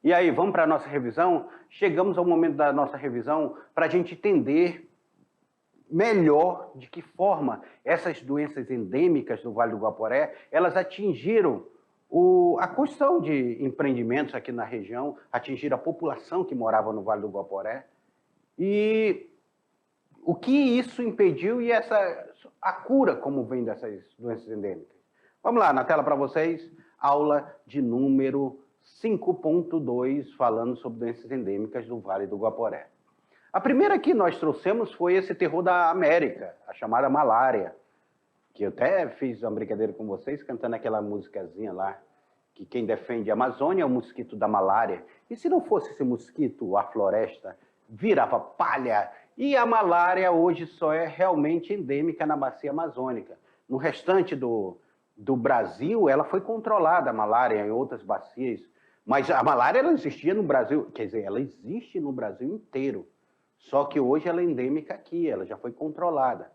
E aí, vamos para a nossa revisão? Chegamos ao momento da nossa revisão para a gente entender melhor de que forma essas doenças endêmicas do Vale do Guaporé, elas atingiram a construção de empreendimentos aqui na região, atingiram a população que morava no Vale do Guaporé, e o que isso impediu e a cura como vem dessas doenças endêmicas. Vamos lá, na tela para vocês, aula de número 5.2, falando sobre doenças endêmicas do Vale do Guaporé. A primeira que nós trouxemos foi esse terror da América, a chamada malária, que eu até fiz uma brincadeira com vocês, cantando aquela musicazinha lá, que quem defende a Amazônia é o mosquito da malária. E se não fosse esse mosquito, a floresta virava palha. E a malária hoje só é realmente endêmica na bacia amazônica. No restante do Brasil, ela foi controlada, a malária, em outras bacias. Mas a malária, ela existia no Brasil, quer dizer, ela existe no Brasil inteiro. Só que hoje ela é endêmica aqui, ela já foi controlada.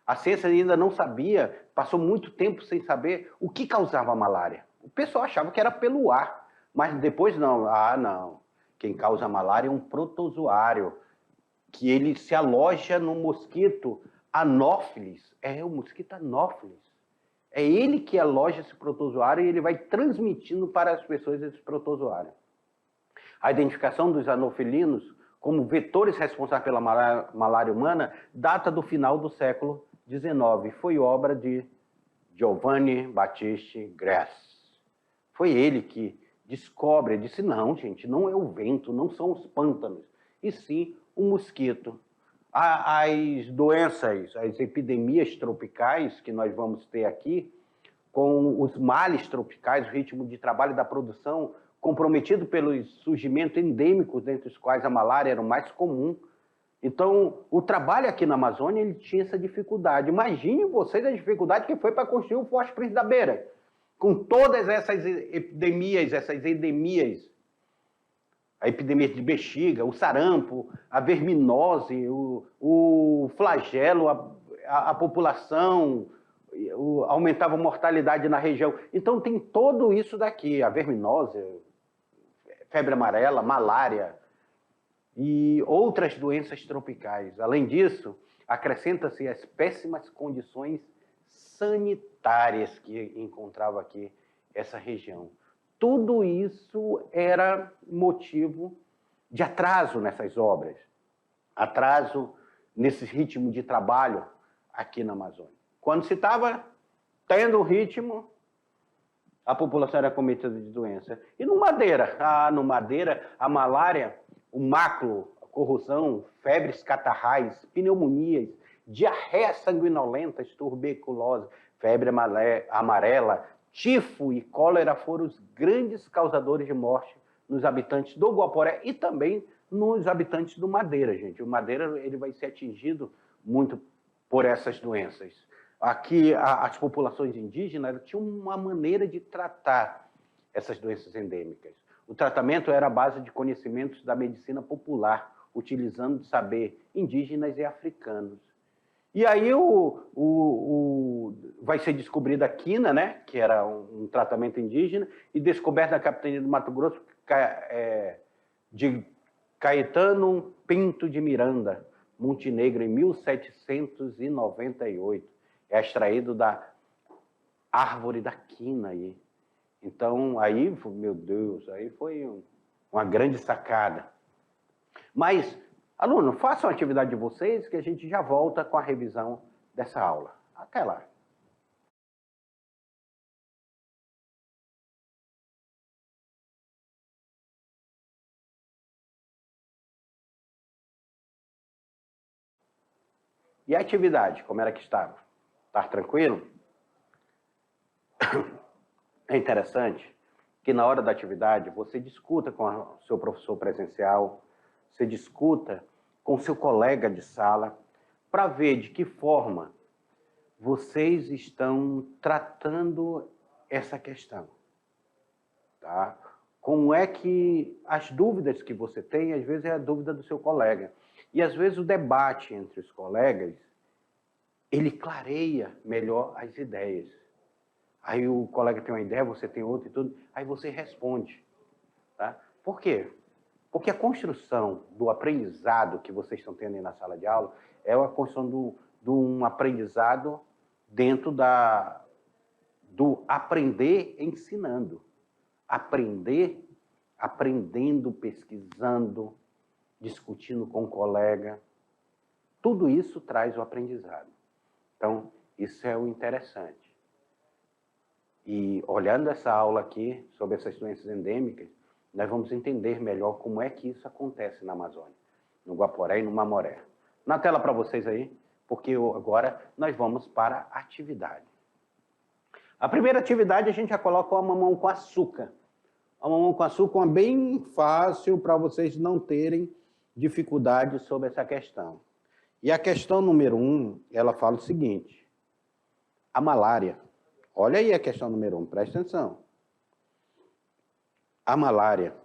A ciência ainda não sabia, passou muito tempo sem saber o que causava a malária. O pessoal achava que era pelo ar, mas depois não. Ah, não. Quem causa a malária é um protozoário, que ele se aloja no mosquito Anopheles. É o mosquito Anopheles. É ele que aloja esse protozoário e ele vai transmitindo para as pessoas esse protozoário. A identificação dos anofelinos como vetores responsáveis pela malária humana data do final do século XIX. Foi obra de Giovanni Battista Gress. Foi ele que descobre, disse, não, gente, não é o vento, não são os pântanos, e sim o mosquito. As doenças, as epidemias tropicais que nós vamos ter aqui, com os males tropicais, o ritmo de trabalho da produção comprometido pelos surgimentos endêmicos, dentre os quais a malária era o mais comum. Então, o trabalho aqui na Amazônia, ele tinha essa dificuldade. Imagine vocês a dificuldade que foi para construir o Forte Príncipe da Beira, com todas essas epidemias, essas endemias, a epidemia de bexiga, o sarampo, a verminose, o flagelo, a população, aumentava a mortalidade na região. Então, tem tudo isso daqui, a verminose, febre amarela, malária e outras doenças tropicais. Além disso, acrescenta-se as péssimas condições sanitárias que encontrava aqui essa região. Tudo isso era motivo de atraso nessas obras, atraso nesse ritmo de trabalho aqui na Amazônia. Quando se estava tendo um ritmo, a população era cometida de doença. E no Madeira? No Madeira, a malária, o máculo, a corrosão, febres catarrais, pneumonias, diarreia sanguinolentas, tuberculose, febre amarela, tifo e cólera foram os grandes causadores de morte nos habitantes do Guaporé e também nos habitantes do Madeira, gente. O Madeira ele vai ser atingido muito por essas doenças. Aqui, as populações indígenas tinham uma maneira de tratar essas doenças endêmicas. O tratamento era à base de conhecimentos da medicina popular, utilizando o saber indígenas e africanos. E aí vai ser descobrida a quina, né, que era um tratamento indígena, e descoberta na capitania do Mato Grosso de Caetano Pinto de Miranda, Montenegro, em 1798. É extraído da árvore da quina aí. Então, aí, meu Deus, aí foi uma grande sacada. Mas, aluno, façam a atividade de vocês que a gente já volta com a revisão dessa aula. Até lá. E a atividade, como era que estava? Está tranquilo? É interessante que na hora da atividade você discuta com o seu professor presencial, você discuta com o seu colega de sala, para ver de que forma vocês estão tratando essa questão. Tá? Como é que as dúvidas que você tem, às vezes é a dúvida do seu colega. E às vezes o debate entre os colegas, ele clareia melhor as ideias. Aí o colega tem uma ideia, você tem outra e tudo, aí você responde. Tá? Por quê? Porque a construção do aprendizado que vocês estão tendo aí na sala de aula é a construção de um aprendizado dentro do aprender ensinando. Aprender, aprendendo, pesquisando, discutindo com o colega. Tudo isso traz o aprendizado. Então, isso é o interessante. E olhando essa aula aqui sobre essas doenças endêmicas, nós vamos entender melhor como é que isso acontece na Amazônia, no Guaporé e no Mamoré. Na tela para vocês aí, porque agora nós vamos para a atividade. A primeira atividade a gente já coloca uma mamão com açúcar. A mamão com açúcar é bem fácil para vocês não terem dificuldade sobre essa questão. E a questão número 1, ela fala o seguinte: a malária. Olha aí a questão número 1, presta atenção. A malária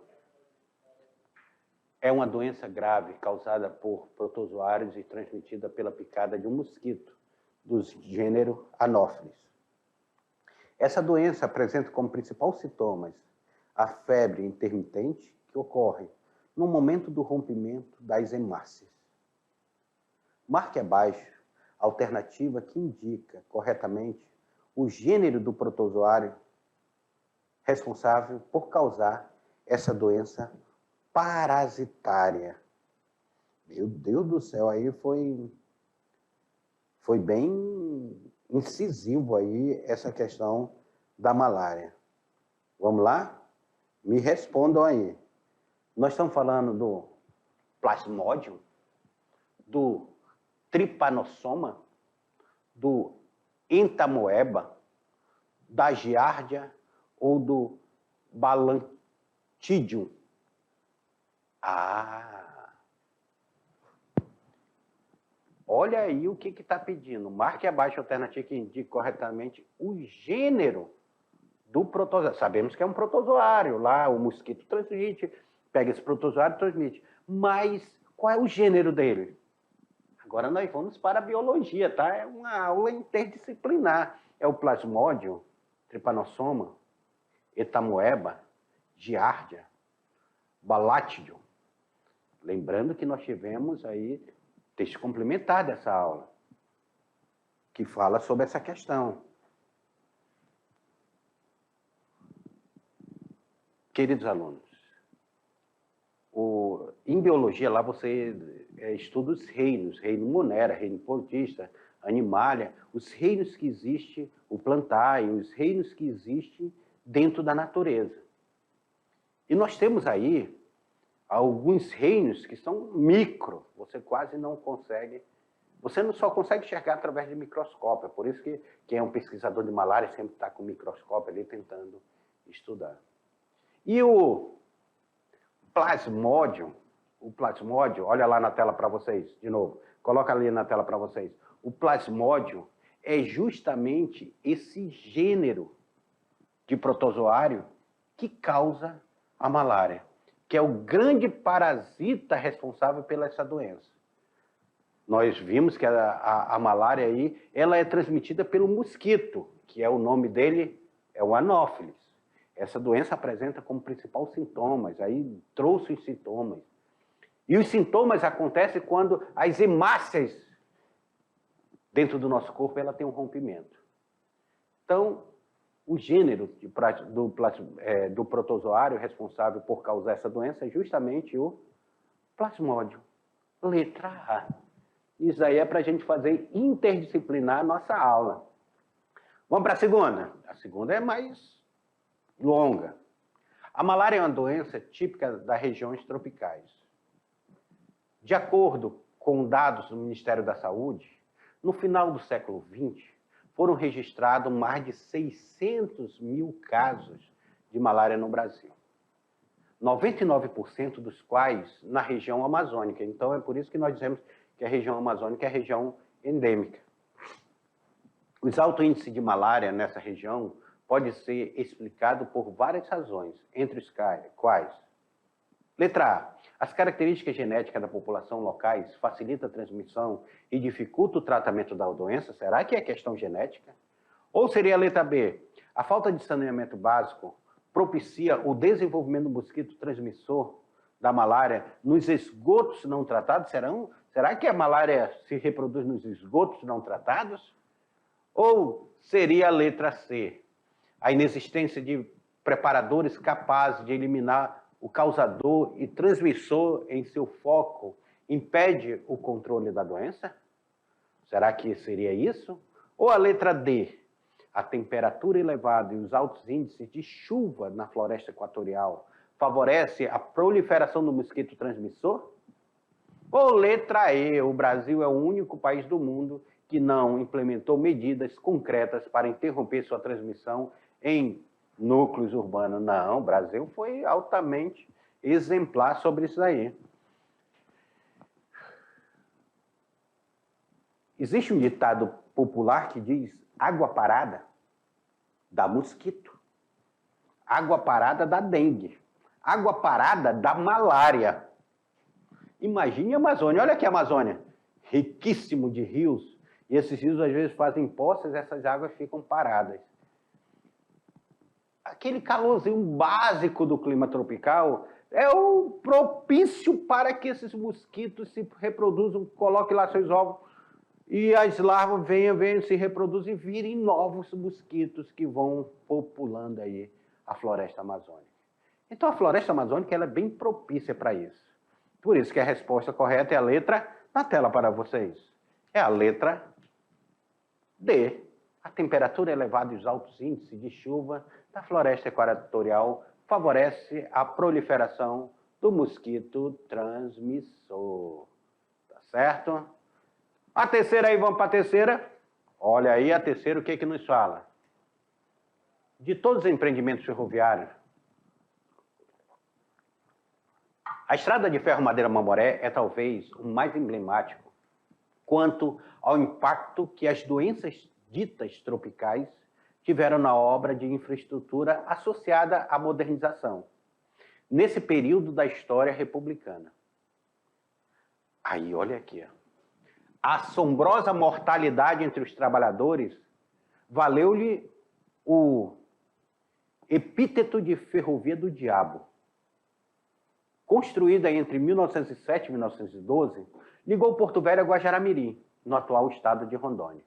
é uma doença grave causada por protozoários e transmitida pela picada de um mosquito do gênero Anopheles. Essa doença apresenta como principal sintomas a febre intermitente que ocorre no momento do rompimento das hemácias. Marque abaixo a alternativa que indica corretamente o gênero do protozoário responsável por causar essa doença parasitária. Meu Deus do céu, aí foi bem incisivo aí essa questão da malária. Vamos lá? Me respondam aí. Nós estamos falando do Plasmodium, do Trypanosoma, do Entamoeba, da Giardia ou do Balantidium? Olha aí o que está pedindo. Marque abaixo a alternativa que indique corretamente o gênero do protozoário. Sabemos que é um protozoário. Lá o mosquito transmite, pega esse protozoário e transmite. Mas qual é o gênero dele? Agora nós vamos para a biologia, tá? É uma aula interdisciplinar. É o Plasmodium, Trypanosoma, Entamoeba, Giardia, Balantidium. Lembrando que nós tivemos aí texto complementar dessa aula, que fala sobre essa questão. Queridos alunos, em biologia lá você estuda os reinos, reino Monera, reino Protista, Animalia, os reinos que existem, o Plantae, os reinos que existem dentro da natureza. E nós temos aí alguns reinos que são micro, você quase não consegue, você não só consegue enxergar através de microscópio, é por isso que quem é um pesquisador de malária sempre está com o microscópio ali tentando estudar. E o Plasmodium, olha lá na tela para vocês, de novo, coloca ali na tela para vocês. O Plasmodium é justamente esse gênero de protozoário que causa a malária, que é o grande parasita responsável pela essa doença. Nós vimos que a malária aí, ela é transmitida pelo mosquito, que é o nome dele, é o Anopheles. Essa doença apresenta como principal sintomas, aí trouxe os sintomas. E os sintomas acontecem quando as hemácias dentro do nosso corpo, ela tem um rompimento. Então, o gênero do protozoário responsável por causar essa doença é justamente o Plasmodium. Letra A. Isso aí é para a gente fazer interdisciplinar a nossa aula. Vamos para a segunda. A segunda é mais longa. A malária é uma doença típica das regiões tropicais. De acordo com dados do Ministério da Saúde, no final do século XX, foram registrados mais de 600 mil casos de malária no Brasil. 99% dos quais na região amazônica. Então, é por isso que nós dizemos que a região amazônica é a região endêmica. Os altos índices de malária nessa região pode ser explicado por várias razões, entre os quais: letra A. As características genéticas da população locais facilitam a transmissão e dificultam o tratamento da doença. Será que é questão genética? Ou seria a letra B. A falta de saneamento básico propicia o desenvolvimento do mosquito transmissor da malária nos esgotos não tratados? Será que a malária se reproduz nos esgotos não tratados? Ou seria a letra C, a inexistência de preparadores capazes de eliminar o causador e transmissor em seu foco impede o controle da doença? Será que seria isso? Ou a letra D, a temperatura elevada e os altos índices de chuva na floresta equatorial favorece a proliferação do mosquito transmissor? Ou letra E, o Brasil é o único país do mundo que não implementou medidas concretas para interromper sua transmissão em núcleos urbanos? Não, o Brasil foi altamente exemplar sobre isso aí. Existe um ditado popular que diz: água parada dá mosquito, água parada dá dengue, água parada dá malária. Imagine a Amazônia, olha aqui a Amazônia, riquíssimo de rios, e esses rios às vezes fazem poças e essas águas ficam paradas. Aquele calorzinho básico do clima tropical é o propício para que esses mosquitos se reproduzam, coloquem lá seus ovos, e as larvas venham, se reproduzem e virem novos mosquitos que vão populando aí a floresta amazônica. Então a floresta amazônica ela é bem propícia para isso. Por isso que a resposta correta é a letra na tela para vocês. É a letra D. A temperatura elevada e os altos índices de chuva da floresta equatorial favorece a proliferação do mosquito transmissor. Tá certo? A terceira aí, vamos para a terceira. Olha aí a terceira, o que nos fala? De todos os empreendimentos ferroviários, a estrada de ferro Madeira Mamoré é talvez o mais emblemático quanto ao impacto que as doenças ditas tropicais tiveram na obra de infraestrutura associada à modernização, nesse período da história republicana. Aí, olha aqui, ó. A assombrosa mortalidade entre os trabalhadores valeu-lhe o epíteto de Ferrovia do Diabo. Construída entre 1907 e 1912, ligou Porto Velho a Guajará-Mirim, no atual estado de Rondônia.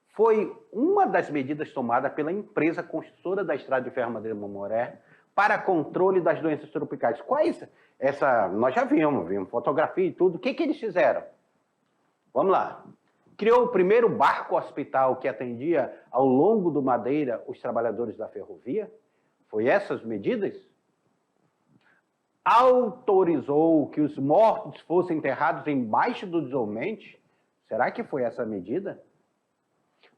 Foi uma das medidas tomadas pela empresa construtora da estrada de ferro Madeira Mamoré para controle das doenças tropicais. Quais? Nós já vimos fotografia e tudo. O que eles fizeram? Vamos lá. Criou o primeiro barco hospital que atendia ao longo do Madeira os trabalhadores da ferrovia. Foi essas medidas? Autorizou que os mortos fossem enterrados embaixo do desomente. Será que foi essa medida?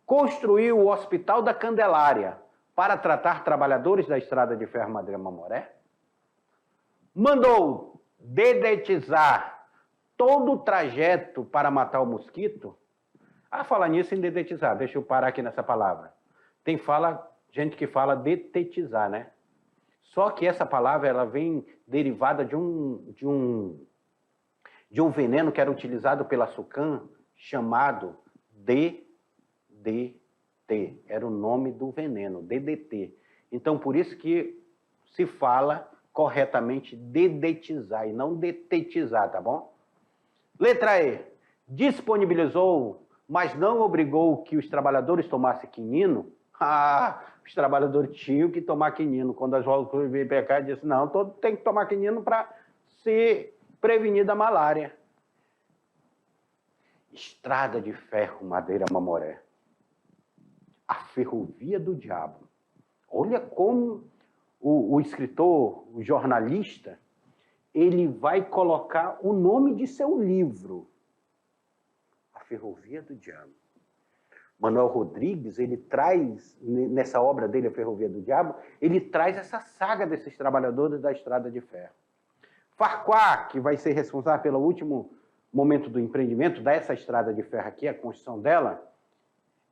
Construiu o Hospital da Candelária para tratar trabalhadores da estrada de ferro Madeira Mamoré. Mandou dedetizar todo o trajeto para matar o mosquito. Falar nisso em dedetizar, deixa eu parar aqui nessa palavra. Tem gente que fala detetizar, né? Só que essa palavra ela vem derivada de um veneno que era utilizado pela SUCAM, chamado DDT. Era o nome do veneno, DDT. Então, por isso que se fala corretamente dedetizar e não detetizar, tá bom? Letra E. Disponibilizou, mas não obrigou que os trabalhadores tomassem quinino. Os trabalhadores tinham que tomar quinino. Quando as voltas veio para cá, disse, não, todo tem que tomar quinino para se prevenir da malária. Estrada de ferro Madeira Mamoré. A Ferrovia do Diabo. Olha como o escritor, o jornalista, ele vai colocar o nome de seu livro. A Ferrovia do Diabo. Manuel Rodrigues, ele traz, nessa obra dele, A Ferrovia do Diabo, ele traz essa saga desses trabalhadores da estrada de ferro. Farquhar, que vai ser responsável pelo último momento do empreendimento dessa estrada de ferro aqui, a construção dela,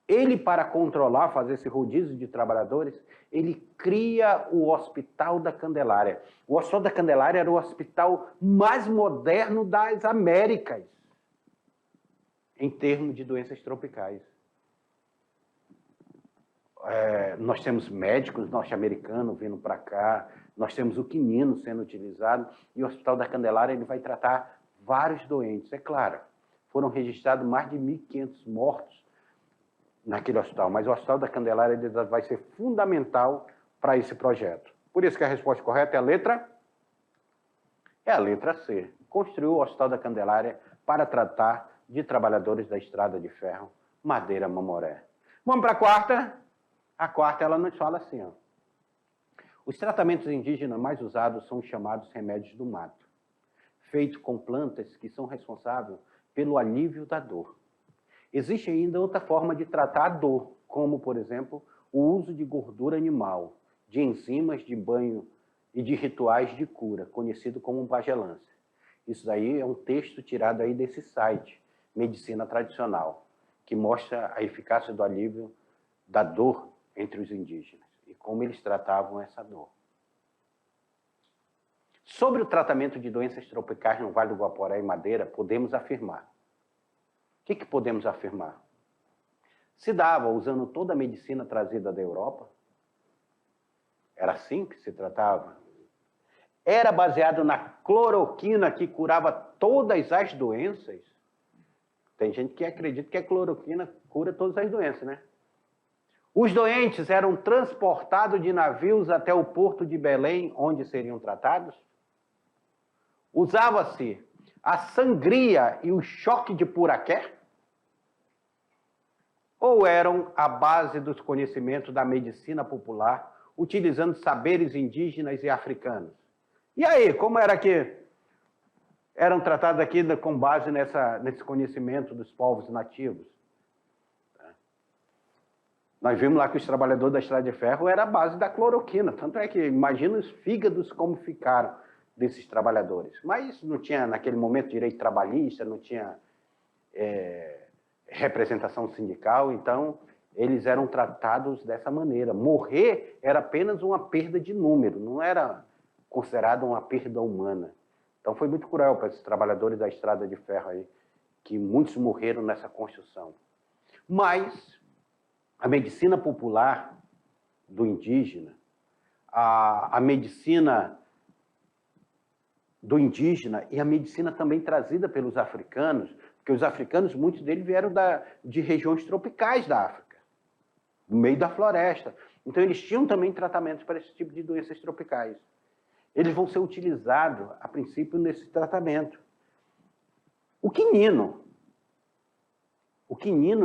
ele, para controlar, fazer esse rodízio de trabalhadores, ele cria o Hospital da Candelária. O Hospital da Candelária era o hospital mais moderno das Américas, em termos de doenças tropicais. Nós temos médicos norte-americanos vindo para cá, nós temos o quinino sendo utilizado, e o Hospital da Candelária ele vai tratar vários doentes. É claro, foram registrados mais de 1.500 mortos naquele hospital, mas o Hospital da Candelária ele vai ser fundamental para esse projeto. Por isso que a resposta correta é a letra C. Construiu o Hospital da Candelária para tratar de trabalhadores da Estrada de Ferro, Madeira Mamoré. Vamos para a quarta? A quarta, ela nos fala assim, ó. Os tratamentos indígenas mais usados são os chamados remédios do mato, feitos com plantas que são responsáveis pelo alívio da dor. Existe ainda outra forma de tratar a dor, como, por exemplo, o uso de gordura animal, de enzimas de banho e de rituais de cura, conhecido como pagelância. Isso daí é um texto tirado aí desse site, Medicina Tradicional, que mostra a eficácia do alívio da dor entre os indígenas e como eles tratavam essa dor. Sobre o tratamento de doenças tropicais no Vale do Guaporé e Madeira, podemos afirmar. O que podemos afirmar? Se dava usando toda a medicina trazida da Europa? Era assim que se tratava? Era baseado na cloroquina que curava todas as doenças? Tem gente que acredita que a cloroquina cura todas as doenças, né? Os doentes eram transportados de navios até o porto de Belém, onde seriam tratados? Usava-se a sangria e o choque de puraqué? Ou eram a base dos conhecimentos da medicina popular, utilizando saberes indígenas e africanos? E aí, como era que eram tratados aqui com base nesse conhecimento dos povos nativos? Nós vimos lá que os trabalhadores da Estrada de Ferro era a base da cloroquina. Tanto é que imagina os fígados como ficaram desses trabalhadores. Mas não tinha, naquele momento, direito trabalhista, não tinha representação sindical, então eles eram tratados dessa maneira. Morrer era apenas uma perda de número, não era considerado uma perda humana. Então foi muito cruel para esses trabalhadores da Estrada de Ferro aí, que muitos morreram nessa construção. Mas a medicina popular do indígena, a medicina do indígena e a medicina também trazida pelos africanos, porque os africanos, muitos deles vieram de regiões tropicais da África, no meio da floresta. Então eles tinham também tratamentos para esse tipo de doenças tropicais. Eles vão ser utilizados, a princípio, nesse tratamento. O quinino,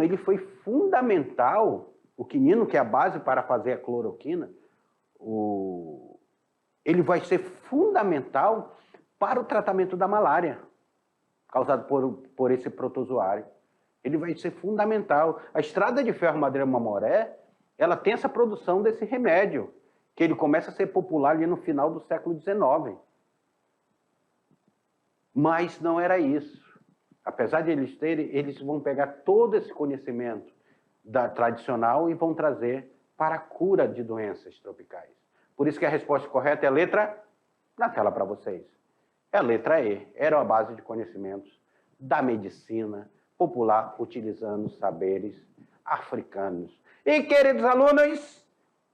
ele foi fundamental, o quinino, que é a base para fazer a cloroquina, ele vai ser fundamental para o tratamento da malária, causado por esse protozoário. Ele vai ser fundamental. A Estrada de Ferro Madeira Mamoré, ela tem essa produção desse remédio, que ele começa a ser popular ali no final do século XIX. Mas não era isso. Apesar de eles vão pegar todo esse conhecimento tradicional e vão trazer para a cura de doenças tropicais. Por isso que a resposta correta é a letra na tela para vocês. É a letra E. Era a base de conhecimentos da medicina popular, utilizando saberes africanos. E, queridos alunos,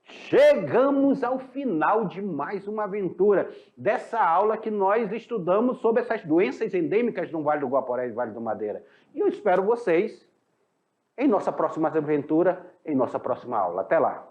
chegamos ao final de mais uma aventura dessa aula que nós estudamos sobre essas doenças endêmicas no Vale do Guaporé e Vale do Madeira. E eu espero vocês em nossa próxima aventura, em nossa próxima aula. Até lá!